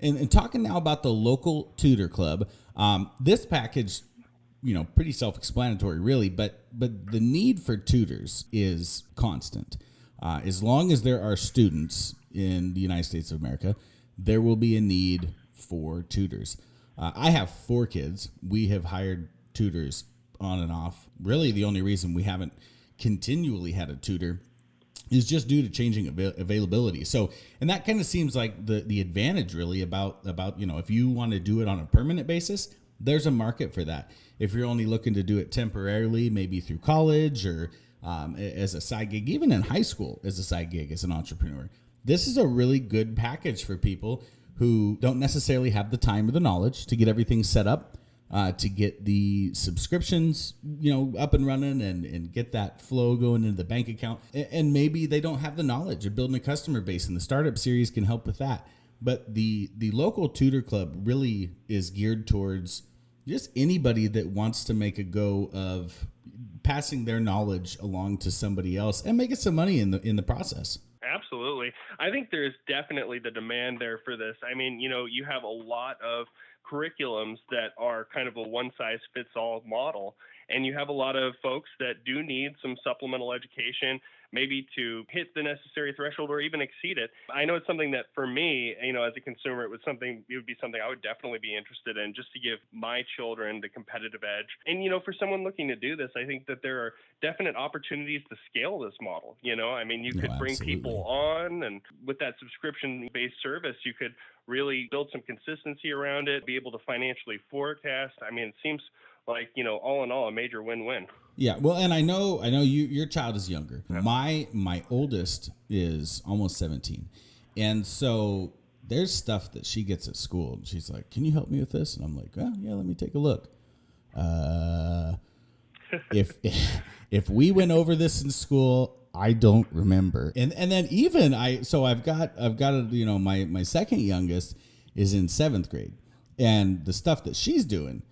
And talking now about the Local Tutor Club, this package, pretty self-explanatory, really. But the need for tutors is constant. As long as there are students in the United States of America, there will be a need for tutors. I have 4 kids. We have hired tutors on and off. Really, the only reason we haven't continually had a tutor is just due to changing availability. So, and that kind of seems like the advantage really about if you want to do it on a permanent basis, there's a market for that. If you're only looking to do it temporarily, maybe through college or as a side gig, even in high school as a side gig as an entrepreneur, this is a really good package for people who don't necessarily have the time or the knowledge to get everything set up, to get the subscriptions, up and running and get that flow going into the bank account. And maybe they don't have the knowledge of building a customer base, and the startup series can help with that. But the Local Tutor Club really is geared towards just anybody that wants to make a go of passing their knowledge along to somebody else and making some money in the process. Absolutely. I think there's definitely the demand there for this. I mean, you have a lot of curriculums that are kind of a one-size-fits-all model, and you have a lot of folks that do need some supplemental education, maybe to hit the necessary threshold or even exceed it. I know it's something that for me, as a consumer, it would be something I would definitely be interested in, just to give my children the competitive edge. And, for someone looking to do this, I think that there are definite opportunities to scale this model. I mean, you could bring people on, and with that subscription-based service, you could really build some consistency around it, be able to financially forecast. I mean, it seems like, all in all, a major win-win. Yeah, well, and I know your child is younger. Yeah. My oldest is almost 17. And so there's stuff that she gets at school, and she's like, "Can you help me with this?" And I'm like, "Oh, yeah, let me take a look." If we went over this in school, I don't remember. And then even I've got my second youngest is in 7th grade, and the stuff that she's doing,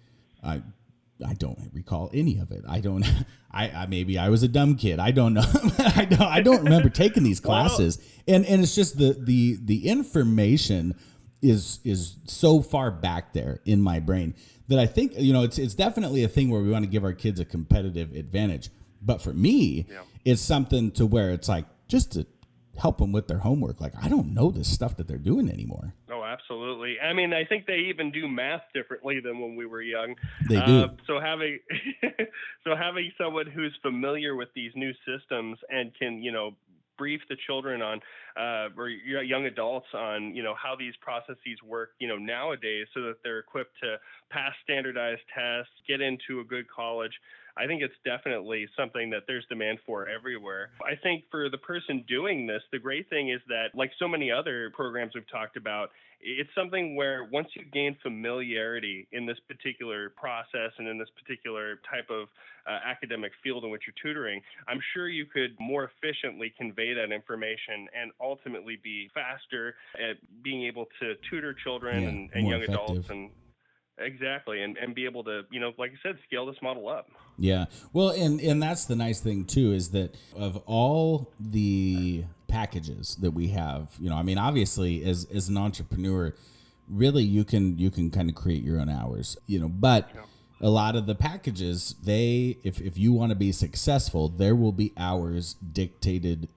I don't recall any of it. I maybe I was a dumb kid. I don't know. I don't remember taking these classes. And it's just the information is so far back there in my brain that I think, it's definitely a thing where we want to give our kids a competitive advantage. But for me, it's something to where it's like, just to help them with their homework. Like, I don't know this stuff that they're doing anymore. Oh, absolutely. I mean, I think they even do math differently than when we were young. They do. So having someone who's familiar with these new systems and can, brief the children on, or young adults on, how these processes work, nowadays, so that they're equipped to pass standardized tests, get into a good college. I think it's definitely something that there's demand for everywhere. I think for the person doing this, the great thing is that, like so many other programs we've talked about, it's something where once you gain familiarity in this particular process and in this particular type of academic field in which you're tutoring, I'm sure you could more efficiently convey that information and ultimately be faster at being able to tutor children and young effective adults and exactly, and be able to, like I said, scale this model up. Yeah. Well, and that's the nice thing too, is that of all the packages that we have, I mean, obviously as an entrepreneur, really you can kind of create your own hours, but a lot of the packages, if you want to be successful, there will be hours dictated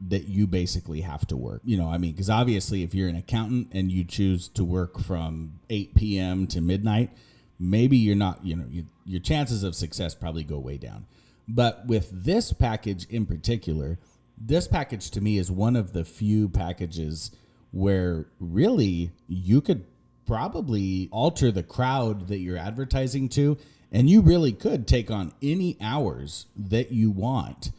that you basically have to work. Because obviously if you're an accountant and you choose to work from 8 p.m. to midnight, maybe you're not, your chances of success probably go way down. But with this package in particular, this package to me is one of the few packages where really you could probably alter the crowd that you're advertising to, and you really could take on any hours that you want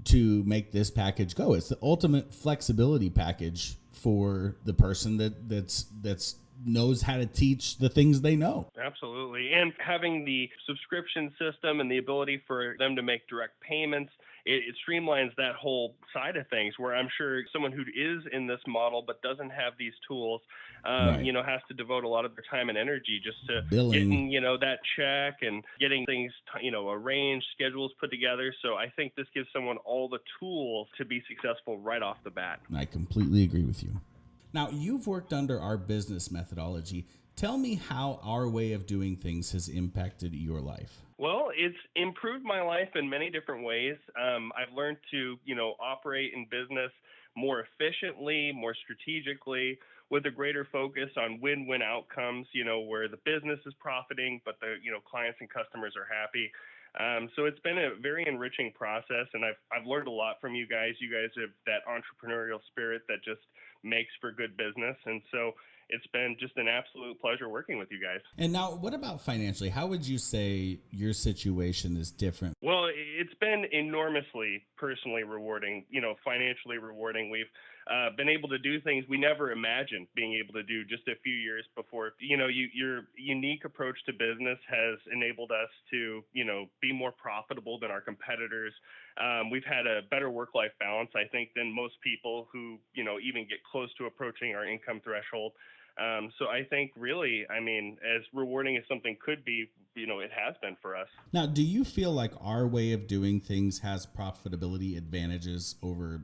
to make this package go. It's the ultimate flexibility package for the person that's knows how to teach the things they know. Absolutely. And having the subscription system and the ability for them to make direct payments, it streamlines that whole side of things, where I'm sure someone who is in this model but doesn't have these tools, has to devote a lot of their time and energy just to getting, that check and getting things, arranged, schedules put together. So I think this gives someone all the tools to be successful right off the bat. I completely agree with you. Now, you've worked under our business methodology. Tell me how our way of doing things has impacted your life. Well, it's improved my life in many different ways. I've learned to, operate in business more efficiently, more strategically, with a greater focus on win-win outcomes. Where the business is profiting, but the clients and customers are happy. So it's been a very enriching process, and I've learned a lot from you guys. You guys have that entrepreneurial spirit that just makes for good business, and so it's been just an absolute pleasure working with you guys. And now, what about financially? How would you say your situation is different? Well, it's been enormously personally rewarding, financially rewarding. We've been able to do things we never imagined being able to do just a few years before. Your unique approach to business has enabled us to, be more profitable than our competitors. We've had a better work-life balance, I think, than most people who, even get close to approaching our income threshold. So I think really, as rewarding as something could be, it has been for us. Now, do you feel like our way of doing things has profitability advantages over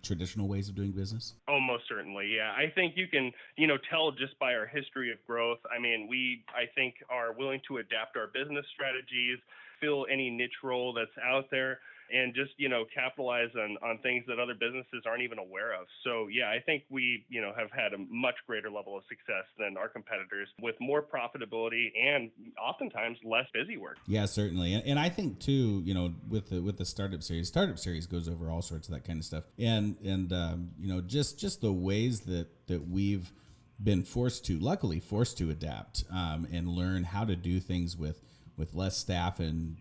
traditional ways of doing business? Oh, most certainly. Yeah. I think you can, tell just by our history of growth. I think, are willing to adapt our business strategies, fill any niche role that's out there, and just, capitalize on things that other businesses aren't even aware of. So, yeah, I think we, have had a much greater level of success than our competitors with more profitability and oftentimes less busy work. Yeah, certainly. And I think too, with the startup series goes over all sorts of that kind of stuff. And just the ways that we've been luckily forced to adapt and learn how to do things with less staff and,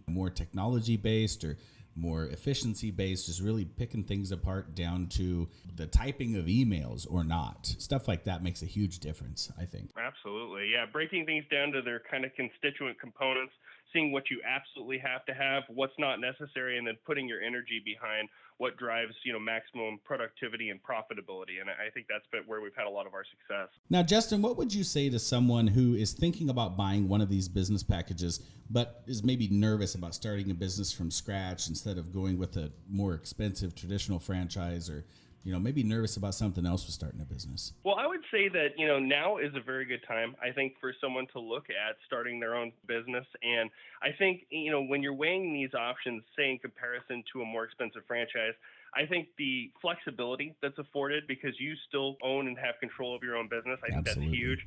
more technology based or more efficiency based, just really picking things apart down to the typing of emails or not. Stuff like that makes a huge difference, I think. Absolutely. Yeah. Breaking things down to their kind of constituent components, seeing what you absolutely have to have, what's not necessary, and then putting your energy behind what drives, maximum productivity and profitability. And I think that's been where we've had a lot of our success. Now, Justin, what would you say to someone who is thinking about buying one of these business packages, but is maybe nervous about starting a business from scratch instead of going with a more expensive traditional franchise, or maybe nervous about something else with starting a business? Well, I would say that, now is a very good time, I think, for someone to look at starting their own business. And I think, when you're weighing these options, say in comparison to a more expensive franchise, I think the flexibility that's afforded because you still own and have control of your own business, I think Absolutely. that's huge.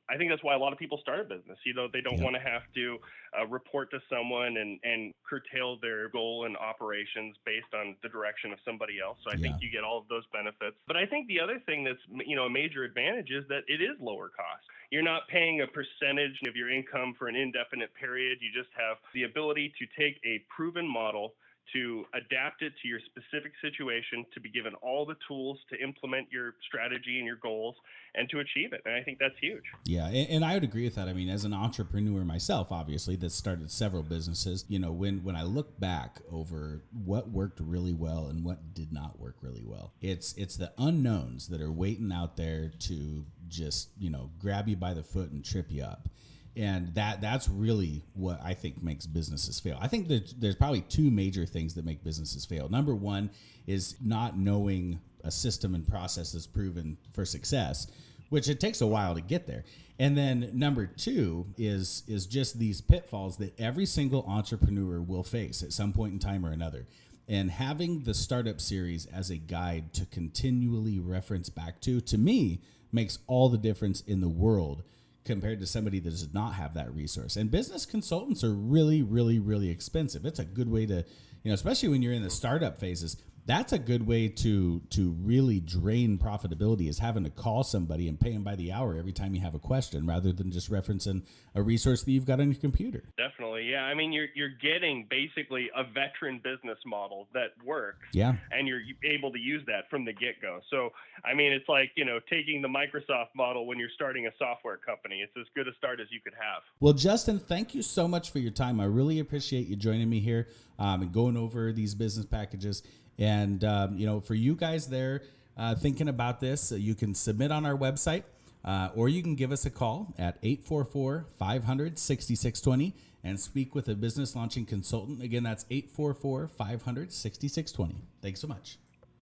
I think that's why a lot of people start a business. They don't Yep. want to have to report to someone and curtail their goal and operations based on the direction of somebody else. So I Yeah. think you get all of those benefits. But I think the other thing that's, a major advantage is that it is lower cost. You're not paying a percentage of your income for an indefinite period. You just have the ability to take a proven model, to adapt it to your specific situation, to be given all the tools to implement your strategy and your goals and to achieve it. And I think that's huge. Yeah, and I would agree with that. As an entrepreneur myself, obviously, that started several businesses, when I look back over what worked really well and what did not work really well, it's the unknowns that are waiting out there to just, grab you by the foot and trip you up. And that's really what I think makes businesses fail. I think there's probably two major things that make businesses fail. Number one is not knowing a system and process that's proven for success, which it takes a while to get there. And then number two is just these pitfalls that every single entrepreneur will face at some point in time or another. And having the startup series as a guide to continually reference back to me, makes all the difference in the world compared to somebody that does not have that resource. And business consultants are really, really, really expensive. It's a good way to, especially when you're in the startup phases, that's a good way to really drain profitability, is having to call somebody and pay them by the hour every time you have a question, rather than just referencing a resource that you've got on your computer. Definitely. Yeah. You're getting basically a veteran business model that works. Yeah. And you're able to use that from the get-go. So, it's like, taking the Microsoft model when you're starting a software company. It's as good a start as you could have. Well, Justin, thank you so much for your time. I really appreciate you joining me here and going over these business packages. And, for you guys there thinking about this, you can submit on our website or you can give us a call at 844-500-6620 and speak with a business launching consultant. Again, that's 844-500-6620. Thanks so much.